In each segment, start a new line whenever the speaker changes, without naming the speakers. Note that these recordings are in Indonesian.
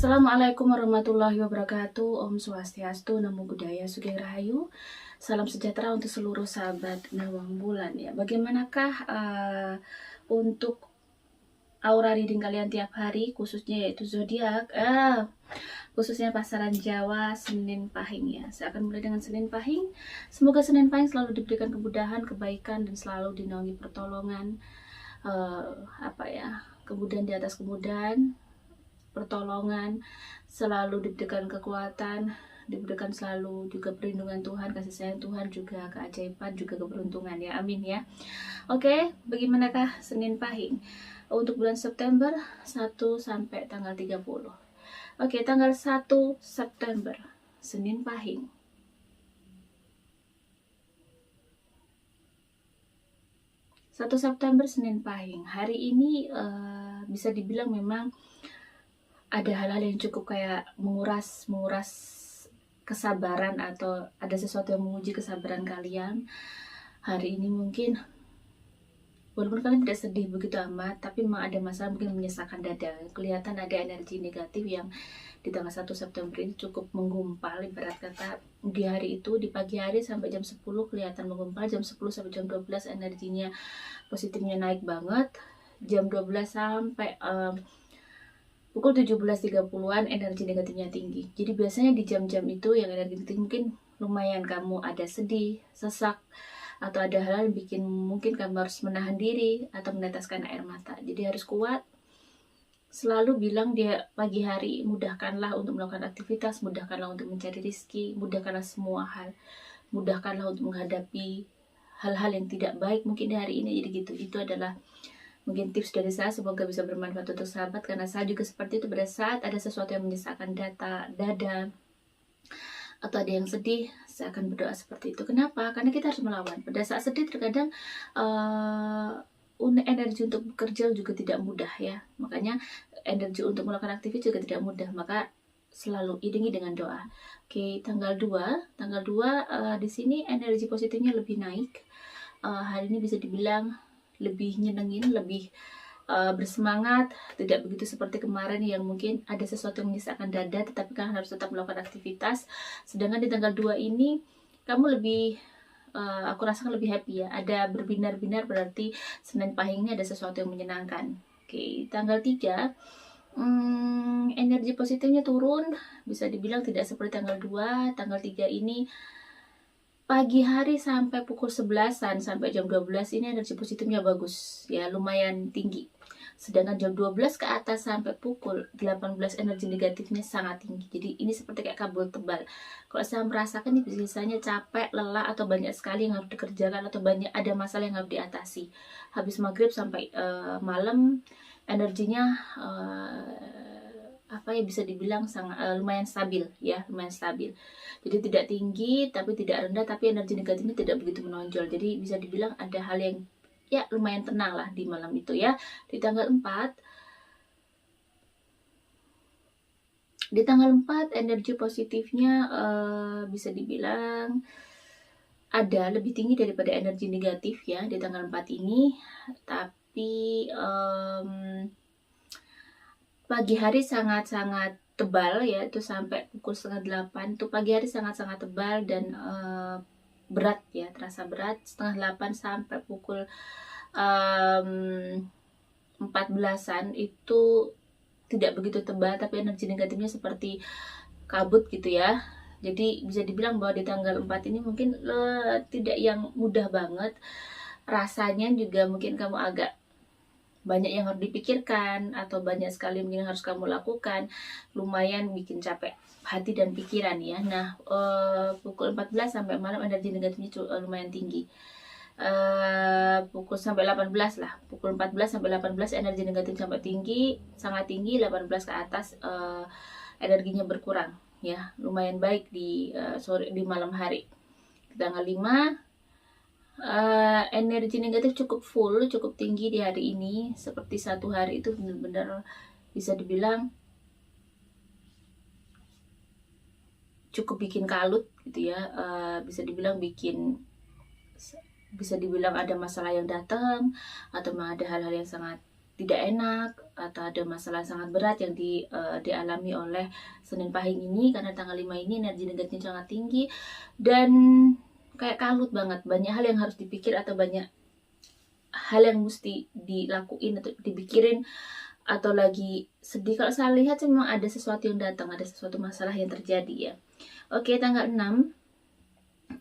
Assalamualaikum warahmatullahi wabarakatuh. Om Swastiastu, Namo Buddhaya, Sugeng Rahayu. Salam sejahtera untuk seluruh sahabat Nawang Bulan ya. Bagaimanakah untuk aura reading kalian tiap hari, khususnya yaitu zodiak, khususnya pasaran Jawa Senin Pahing ya. Saya akan mulai dengan Senin Pahing. Semoga Senin Pahing selalu diberikan kemudahan, kebaikan, dan selalu dinaungi pertolongan, kemudian di atas kemudahan, pertolongan, selalu diberikan kekuatan, diberikan selalu juga perlindungan Tuhan, kasih sayang Tuhan, juga keajaiban, juga keberuntungan ya, amin ya. Oke, bagaimanakah Senin Pahing untuk bulan September 1 sampai tanggal 30? Oke, tanggal 1 September Senin Pahing. September Senin Pahing. Hari ini bisa dibilang memang ada hal-hal yang cukup kayak menguras kesabaran, atau ada sesuatu yang menguji kesabaran kalian. Hari ini mungkin walaupun kalian tidak sedih begitu amat, tapi memang ada masalah mungkin menyesakkan dada. Kelihatan ada energi negatif yang di tanggal 1 September ini cukup menggumpal. Ibarat kata di hari itu, di pagi hari sampai jam 10 kelihatan menggumpal, jam 10 sampai jam 12 energinya positifnya naik banget, jam 12 sampai pukul 17.30-an energi negatifnya tinggi. Jadi biasanya di jam-jam itu yang energi negatif mungkin lumayan kamu ada sedih, sesak, atau ada hal yang bikin mungkin kamu harus menahan diri atau meneteskan air mata. Jadi harus kuat. Selalu bilang dia pagi hari, mudahkanlah untuk melakukan aktivitas, mudahkanlah untuk mencari rezeki, mudahkanlah semua hal, mudahkanlah untuk menghadapi hal-hal yang tidak baik mungkin di hari ini. Jadi gitu, itu adalah mungkin tips dari saya, semoga bisa bermanfaat untuk sahabat, karena saya juga seperti itu. Pada saat ada sesuatu yang menyesakkan dada atau ada yang sedih, saya akan berdoa seperti itu. Kenapa? Karena kita harus melawan. Pada saat sedih terkadang energi untuk bekerja juga tidak mudah ya. Makanya energi untuk melakukan aktivitas juga tidak mudah. Maka selalu iringi dengan doa. Oke, tanggal 2 di sini energi positifnya lebih naik. Hari ini bisa dibilang lebih nyenengin, lebih bersemangat, tidak begitu seperti kemarin yang mungkin ada sesuatu yang menyesakkan dada, tetapi kan harus tetap melakukan aktivitas. Sedangkan di tanggal 2 ini kamu lebih aku rasakan lebih happy ya, ada berbinar-binar, berarti Senin Pahing ini ada sesuatu yang menyenangkan. Oke, tanggal 3 energi positifnya turun, bisa dibilang tidak seperti tanggal 2. Tanggal 3 ini pagi hari sampai pukul 11-an sampai jam 12 ini energi positifnya bagus ya, lumayan tinggi. Sedangkan jam 12 ke atas sampai pukul 18 energi negatifnya sangat tinggi. Jadi ini seperti kayak kabel tebal. Kalau saya merasakan ini biasanya capek, lelah, atau banyak sekali yang harus dikerjakan, atau banyak ada masalah yang harus diatasi. Habis maghrib sampai malam energinya bisa dibilang sangat lumayan stabil ya, lumayan stabil. Jadi tidak tinggi tapi tidak rendah, tapi energi negatifnya tidak begitu menonjol. Jadi bisa dibilang ada hal yang ya lumayan tenang lah di malam itu ya. Di tanggal 4 energi positifnya bisa dibilang ada lebih tinggi daripada energi negatif ya di tanggal 4 ini. Tapi pagi hari sangat-sangat tebal ya, itu sampai pukul 7:30 tuh pagi hari sangat-sangat tebal dan berat ya, terasa berat. 7:30 sampai pukul 14-an itu tidak begitu tebal, tapi energi negatifnya seperti kabut gitu ya. Jadi bisa dibilang bahwa di tanggal 4 ini mungkin tidak yang mudah banget. Rasanya juga mungkin kamu agak banyak yang harus dipikirkan, atau banyak sekali mungkin harus kamu lakukan, lumayan bikin capek hati dan pikiran ya. Nah, pukul 14 sampai malam energi negatifnya lumayan tinggi. Pukul sampai 18 lah, pukul 14 sampai 18 energi negatif sampai tinggi, sangat tinggi. 18 ke atas energinya berkurang ya, lumayan baik di sore, di malam hari. Tanggal 5 energi negatif cukup full, cukup tinggi di hari ini. Seperti satu hari itu benar-benar bisa dibilang cukup bikin kalut gitu ya. Bisa dibilang ada masalah yang datang, atau ada hal-hal yang sangat tidak enak, atau ada masalah sangat berat yang dialami oleh Senin Pahing ini, karena tanggal 5 ini energi negatifnya sangat tinggi dan kayak kalut banget, banyak hal yang harus dipikir atau banyak hal yang mesti dilakuin atau dipikirin atau lagi sedih. Kalau saya lihat memang ada sesuatu yang datang, ada sesuatu masalah yang terjadi ya. Oke, tanggal 6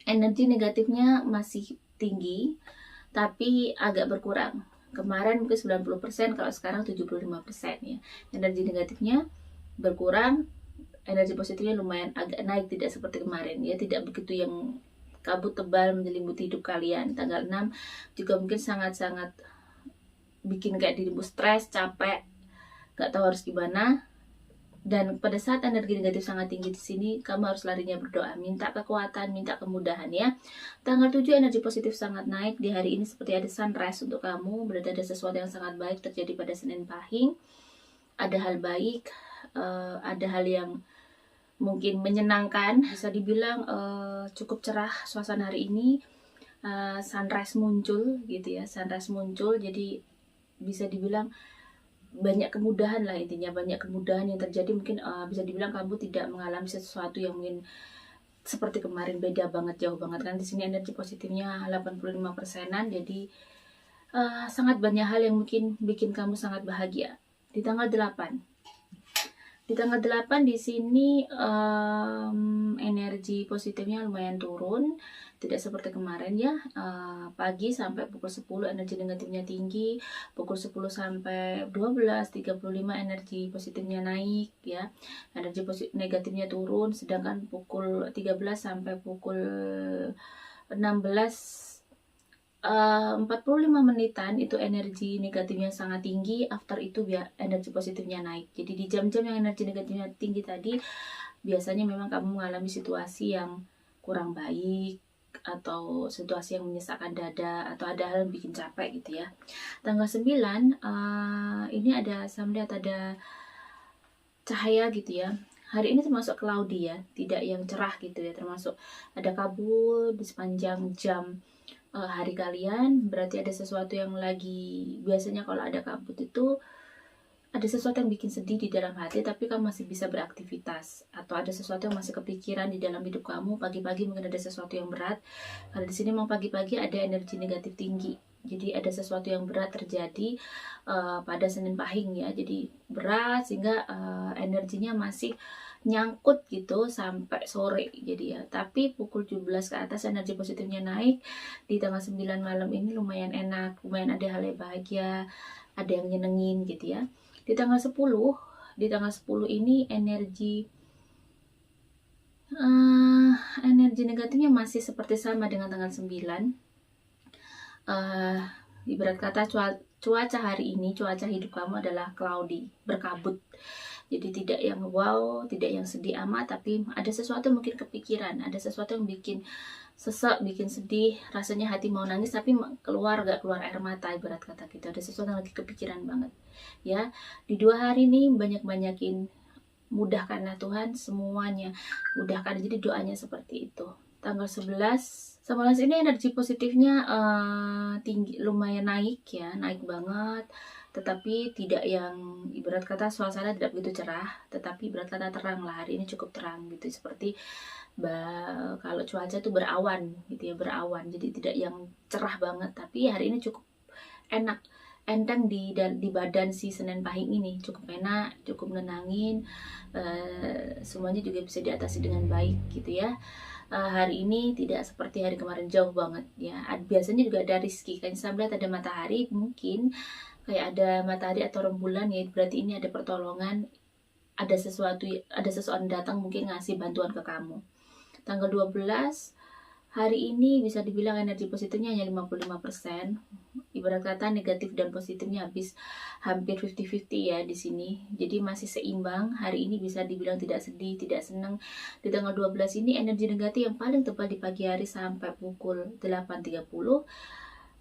energi negatifnya masih tinggi tapi agak berkurang. Kemarin mungkin 90%, kalau sekarang 75% ya. Energi negatifnya berkurang, energi positifnya lumayan agak naik, tidak seperti kemarin ya, tidak begitu yang kabut tebal menyelimuti hidup kalian. Tanggal 6 juga mungkin sangat-sangat bikin kayak dirimu stres, capek, gak tahu harus gimana. Dan pada saat energi negatif sangat tinggi di sini, kamu harus larinya berdoa, minta kekuatan, minta kemudahan ya. Tanggal 7 energi positif sangat naik di hari ini, seperti ada sunrise untuk kamu, berarti ada sesuatu yang sangat baik terjadi pada Senin Pahing. Ada hal baik, ada hal yang mungkin menyenangkan, bisa dibilang cukup cerah suasana hari ini. Sunrise muncul gitu ya, sunrise muncul, jadi bisa dibilang banyak kemudahan lah, intinya banyak kemudahan yang terjadi. Mungkin bisa dibilang kamu tidak mengalami sesuatu yang mungkin seperti kemarin, beda banget, jauh banget kan. Di sini energi positifnya 85%-an, jadi sangat banyak hal yang mungkin bikin kamu sangat bahagia. Di tanggal 8 di sini energi positifnya lumayan turun, tidak seperti kemarin ya. Pagi sampai pukul 10 energi negatifnya tinggi, pukul 10 sampai 12:35 energi positifnya naik ya. Energi negatifnya turun, sedangkan pukul 13 sampai pukul 16 45 menitan itu energi negatifnya sangat tinggi. After itu biar energi positifnya naik. Jadi di jam-jam yang energi negatifnya tinggi tadi, biasanya memang kamu mengalami situasi yang kurang baik atau situasi yang menyesakkan dada atau ada hal yang bikin capek gitu ya. Tanggal 9 ini ada, saya melihat ada cahaya gitu ya. Hari ini termasuk cloudy ya, tidak yang cerah gitu ya, termasuk ada kabut di sepanjang jam hari kalian. Berarti ada sesuatu yang lagi, biasanya kalau ada kabut itu ada sesuatu yang bikin sedih di dalam hati, tapi kamu masih bisa beraktivitas, atau ada sesuatu yang masih kepikiran di dalam hidup kamu. Pagi-pagi mungkin ada sesuatu yang berat, karena di sini memang pagi-pagi ada energi negatif tinggi, jadi ada sesuatu yang berat terjadi pada Senin Pahing ya. Jadi berat sehingga energinya masih nyangkut gitu sampai sore jadi ya. Tapi pukul 17 ke atas energi positifnya naik. Di tanggal 9 malam ini lumayan enak, lumayan ada hal yang bahagia, ada yang nyenengin gitu ya. Di tanggal 10 ini energi negatifnya masih seperti sama dengan tanggal 9. Ibarat kata cuaca hari ini, cuaca hidup kamu adalah cloudy, berkabut. Jadi tidak yang wow, tidak yang sedih amat, tapi ada sesuatu mungkin kepikiran, ada sesuatu yang bikin sesek, bikin sedih, rasanya hati mau nangis tapi gak keluar air mata, ibarat kata gitu. Ada sesuatu yang lagi kepikiran banget ya. Di 2 hari ini banyak-banyakin, mudahkanlah Tuhan semuanya, mudahkan. Jadi doanya seperti itu. Tanggal 11 ini energi positifnya tinggi, lumayan naik ya, naik banget. Tetapi tidak yang, ibarat kata suasana tidak begitu cerah, tetapi ibarat kata terang lah, hari ini cukup terang gitu. Seperti kalau cuaca tuh berawan gitu ya, berawan, jadi tidak yang cerah banget, tapi hari ini cukup enak, enteng di badan si Senin Pahing ini, cukup enak, cukup menenangin. Semuanya juga bisa diatasi dengan baik gitu ya. Hari ini tidak seperti hari kemarin, jauh banget ya. Biasanya juga ada rizki, kan saya melihat ada matahari, mungkin kayak ada matahari atau rembulan ya, berarti ini ada pertolongan, ada seseorang datang mungkin ngasih bantuan ke kamu. Tanggal 12 hari ini bisa dibilang energi positifnya hanya 55%. Ibarat kata negatif dan positifnya habis hampir 50-50 ya di sini. Jadi masih seimbang. Hari ini bisa dibilang tidak sedih, tidak senang. Di tanggal 12 ini energi negatif yang paling tebal di pagi hari sampai pukul 8.30.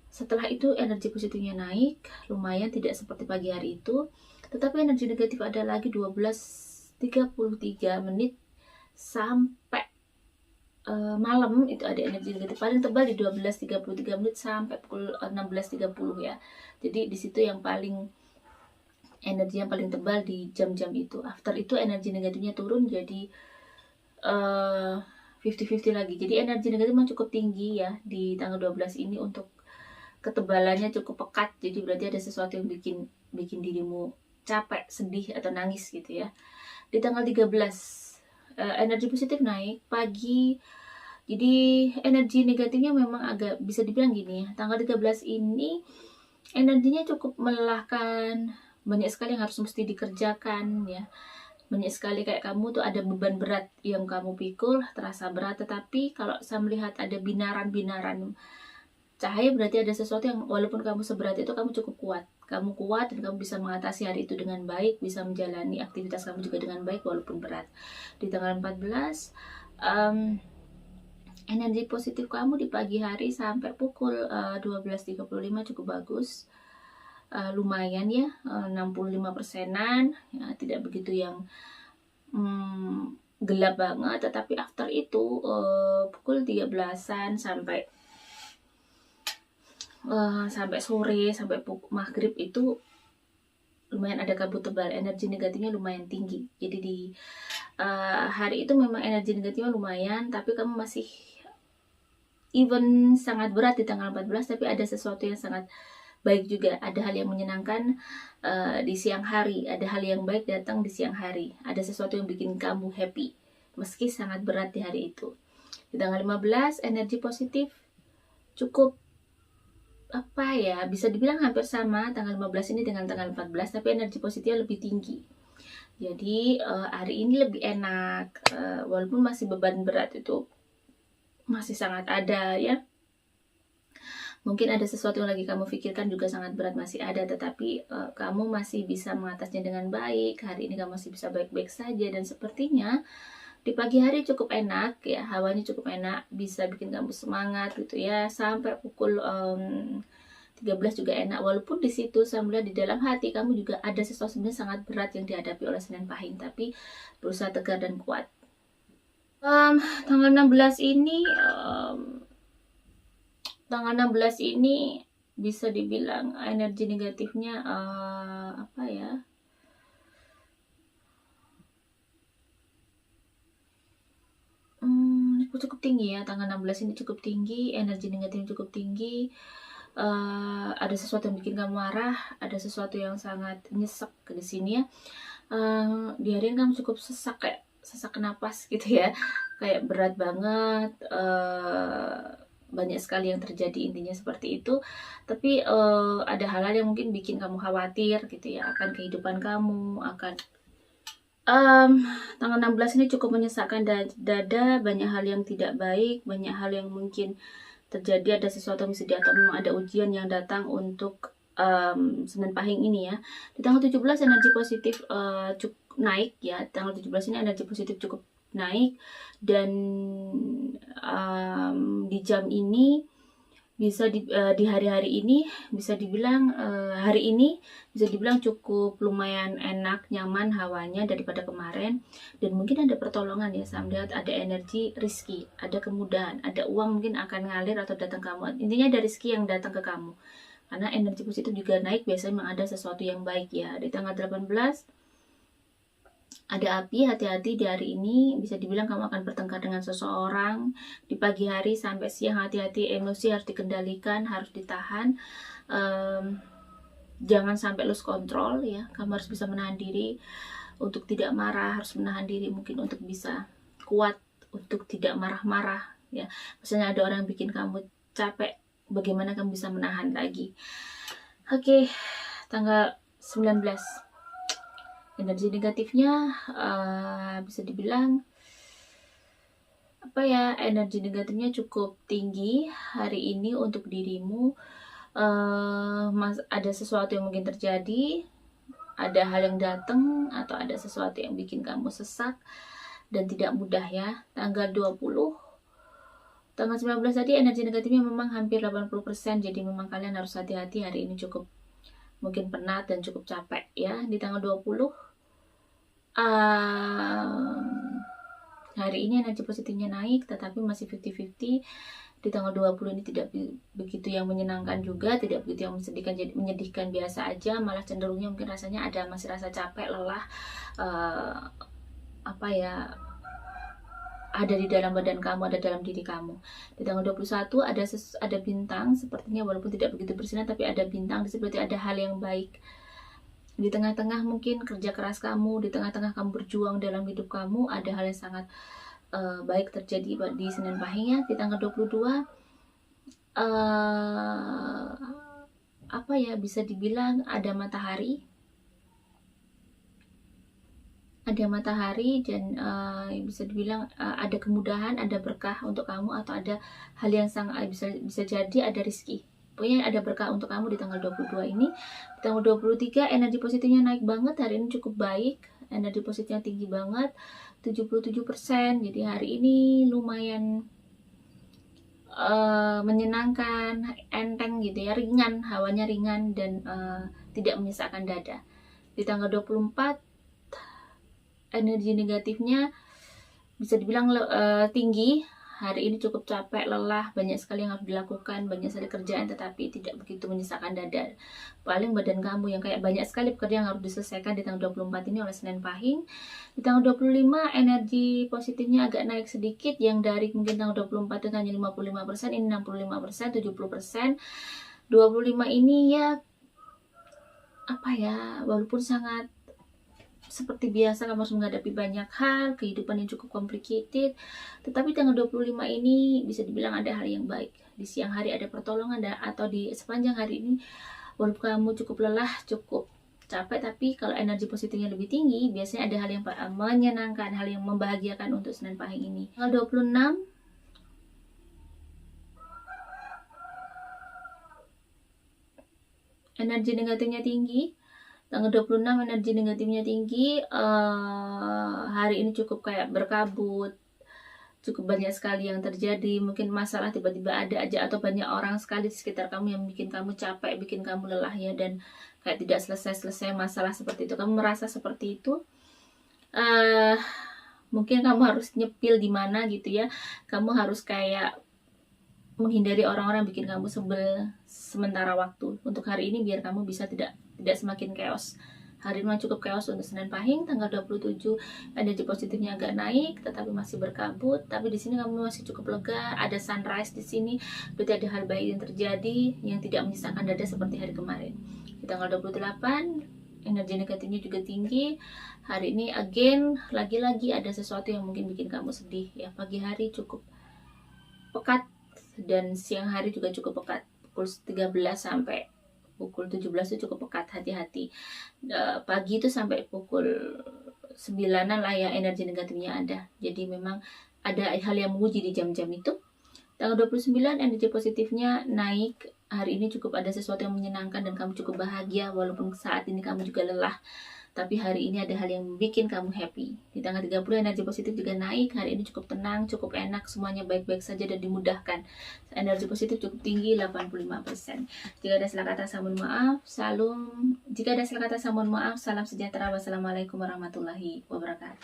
Setelah itu energi positifnya naik, lumayan, tidak seperti pagi hari itu. Tetapi energi negatif ada lagi 12.33 menit sampai malam, itu ada energi negatif paling tebal di 12.33 menit sampai pukul 16.30 ya. Jadi di situ yang paling energi yang paling tebal di jam-jam itu. After itu energi negatifnya turun jadi 50-50 lagi. Jadi energi negatif memang cukup tinggi ya di tanggal 12 ini, untuk ketebalannya cukup pekat. Jadi berarti ada sesuatu yang bikin dirimu capek, sedih atau nangis gitu ya. Di tanggal 13 energi positif naik pagi. Jadi energi negatifnya memang agak bisa dibilang gini ya. Tanggal 13 ini energinya cukup melelahkan, banyak sekali yang harus mesti dikerjakan ya. Banyak sekali kayak kamu tuh ada beban berat yang kamu pikul, terasa berat. Tetapi kalau saya melihat ada binaran-binaran cahaya, berarti ada sesuatu yang walaupun kamu seberat itu, kamu cukup kuat. Kamu kuat dan kamu bisa mengatasi hari itu dengan baik, bisa menjalani aktivitas kamu juga dengan baik walaupun berat. Di tanggal 14, energi positif kamu di pagi hari sampai pukul 12.35 cukup bagus. Lumayan ya, 65%-an ya, tidak begitu yang gelap banget. Tetapi after itu pukul 13-an sampai sore, sampai maghrib itu lumayan ada kabut tebal, energi negatifnya lumayan tinggi. Jadi di hari itu memang energi negatifnya lumayan, tapi kamu masih even sangat berat di tanggal 14, tapi ada sesuatu yang sangat baik juga. Ada hal yang menyenangkan di siang hari, ada hal yang baik datang di siang hari, ada sesuatu yang bikin kamu happy meski sangat berat di hari itu. Di tanggal 15 energi positif cukup apa ya, bisa dibilang hampir sama tanggal 15 ini dengan tanggal 14, tapi energi positifnya lebih tinggi. Jadi hari ini lebih enak, walaupun masih beban berat itu masih sangat ada ya. Mungkin ada sesuatu yang lagi kamu pikirkan juga sangat berat masih ada, tetapi kamu masih bisa mengatasinya dengan baik. Hari ini kamu masih bisa baik-baik saja, dan sepertinya di pagi hari cukup enak ya, hawanya cukup enak, bisa bikin kamu semangat gitu ya. Sampai pukul 13 juga enak, walaupun di situ saya melihat di dalam hati kamu juga ada sesuatu sebenarnya sangat berat yang dihadapi oleh Senin Pahing, tapi berusaha tegar dan kuat. Tanggal 16 ini bisa dibilang energi negatifnya apa ya, cukup tinggi ya. Tanggal 16 ini cukup tinggi, energi negatifnya cukup tinggi. Ada sesuatu yang bikin kamu marah, ada sesuatu yang sangat nyesek di sini ya. Di hari ini kamu cukup kayak sesak napas gitu ya, kayak berat banget, banyak sekali yang terjadi, intinya seperti itu. Tapi ada hal-hal yang mungkin bikin kamu khawatir gitu ya, akan kehidupan kamu, akan tanggal 16 ini cukup menyesakkan dada, banyak hal yang tidak baik, banyak hal yang mungkin terjadi, ada sesuatu yang sedih atau memang ada ujian yang datang untuk Senin Pahing ini ya. Di tanggal 17 energi positif cukup naik ya. Tanggal 17 ini energi positif cukup naik, dan di jam ini bisa di hari-hari ini bisa dibilang hari ini bisa dibilang cukup lumayan enak, nyaman hawanya daripada kemarin, dan mungkin ada pertolongan ya. Saya melihat ada energi rizki, ada kemudahan, ada uang mungkin akan ngalir atau datang kamu. Intinya ada rizki yang datang ke kamu, karena energi positif juga naik, biasanya memang ada sesuatu yang baik ya. Di tanggal 18 ada api, hati-hati di hari ini, bisa dibilang kamu akan bertengkar dengan seseorang. Di pagi hari sampai siang hati-hati, emosi harus dikendalikan, harus ditahan, jangan sampai lose control ya. Kamu harus bisa menahan diri untuk tidak marah, harus menahan diri mungkin untuk bisa kuat, untuk tidak marah-marah ya. Misalnya ada orang yang bikin kamu capek, bagaimana kamu bisa menahan lagi. Oke, tanggal 19 energi negatifnya bisa dibilang apa ya, energi negatifnya cukup tinggi hari ini untuk dirimu. Ada sesuatu yang mungkin terjadi, ada hal yang datang, atau ada sesuatu yang bikin kamu sesak dan tidak mudah ya. Tanggal 20, tanggal 19 tadi energi negatifnya memang hampir 80%, jadi memang kalian harus hati-hati hari ini, cukup mungkin penat dan cukup capek ya. Di tanggal 20 hari ini energi positifnya naik, tetapi masih 50-50. Di tanggal 20 ini tidak begitu yang menyenangkan juga, tidak begitu yang menyedihkan, jadi menyedihkan biasa aja, malah cenderungnya mungkin rasanya masih rasa capek, lelah, ada di dalam badan kamu, ada dalam diri kamu. Di tanggal 21 ada bintang, sepertinya walaupun tidak begitu bersinar tapi ada bintang, seperti ada hal yang baik. Di tengah-tengah mungkin kerja keras kamu, di tengah-tengah kamu berjuang dalam hidup kamu, ada hal yang sangat baik terjadi di Senin Pahing ya. Di tanggal 22 bisa dibilang ada matahari dan bisa dibilang ada kemudahan, ada berkah untuk kamu, atau ada hal yang sangat bisa jadi ada rezeki. Pokoknya ada berkah untuk kamu di tanggal 22 ini. Di tanggal 23 energi positifnya naik banget, hari ini cukup baik, energi positifnya tinggi banget, 77%. Jadi hari ini lumayan menyenangkan, enteng gitu ya, ringan, hawanya ringan dan tidak menyesakkan dada. Di tanggal 24 energi negatifnya bisa dibilang tinggi. Hari ini cukup capek, lelah, banyak sekali yang harus dilakukan, banyak sekali kerjaan, tetapi tidak begitu menyesakkan dada. Paling badan kamu yang kayak banyak sekali pekerjaan yang harus diselesaikan di tanggal 24 ini oleh Senin Pahing. Di tanggal 25 energi positifnya agak naik sedikit, yang dari mungkin tanggal 24 itu hanya 55%, ini 65%, 70%. 25 ini ya walaupun sangat seperti biasa kamu harus menghadapi banyak hal, kehidupan yang cukup complicated, tetapi tanggal 25 ini bisa dibilang ada hal yang baik. Di siang hari ada pertolongan, atau di sepanjang hari ini walaupun kamu cukup lelah, cukup capek, tapi kalau energi positifnya lebih tinggi, biasanya ada hal yang menyenangkan, hal yang membahagiakan untuk Senin Pahing ini. Tanggal 26 energi negatifnya tinggi. Tanggal 26 energi negatifnya tinggi, hari ini cukup kayak berkabut, cukup banyak sekali yang terjadi, mungkin masalah tiba-tiba ada aja, atau banyak orang sekali di sekitar kamu yang bikin kamu capek, bikin kamu lelah ya, dan kayak tidak selesai-selesai masalah seperti itu. Kamu merasa seperti itu, mungkin kamu harus nyepil di mana gitu ya, kamu harus kayak menghindari orang-orang yang bikin kamu sebel sementara waktu untuk hari ini, biar kamu bisa tidak semakin chaos. Hari ini cukup chaos untuk Senin Pahing. Tanggal 27 energi positifnya agak naik, tetapi masih berkabut. Tapi di sini kamu masih cukup lega, ada sunrise di sini, berarti ada hal baik yang terjadi yang tidak menyisakan dada seperti hari kemarin. Di tanggal 28 energi negatifnya juga tinggi. Hari ini lagi-lagi ada sesuatu yang mungkin bikin kamu sedih ya. Pagi hari cukup pekat dan siang hari juga cukup pekat, pukul 13 sampai pukul 17 itu cukup pekat, hati-hati. Pagi itu sampai pukul 9-an lah ya energi negatifnya ada. Jadi memang ada hal yang menguji di jam-jam itu. Tanggal 29 energi positifnya naik. Hari ini cukup ada sesuatu yang menyenangkan dan kamu cukup bahagia, walaupun saat ini kamu juga lelah. Tapi hari ini ada hal yang bikin kamu happy. Di tanggal 30 energi positif juga naik. Hari ini cukup tenang, cukup enak, semuanya baik-baik saja dan dimudahkan. Energi positif cukup tinggi, 85%. Jika ada salah kata, saya mohon maaf. Jika ada salah kata, saya mohon maaf. Salam sejahtera. Wassalamualaikum warahmatullahi wabarakatuh.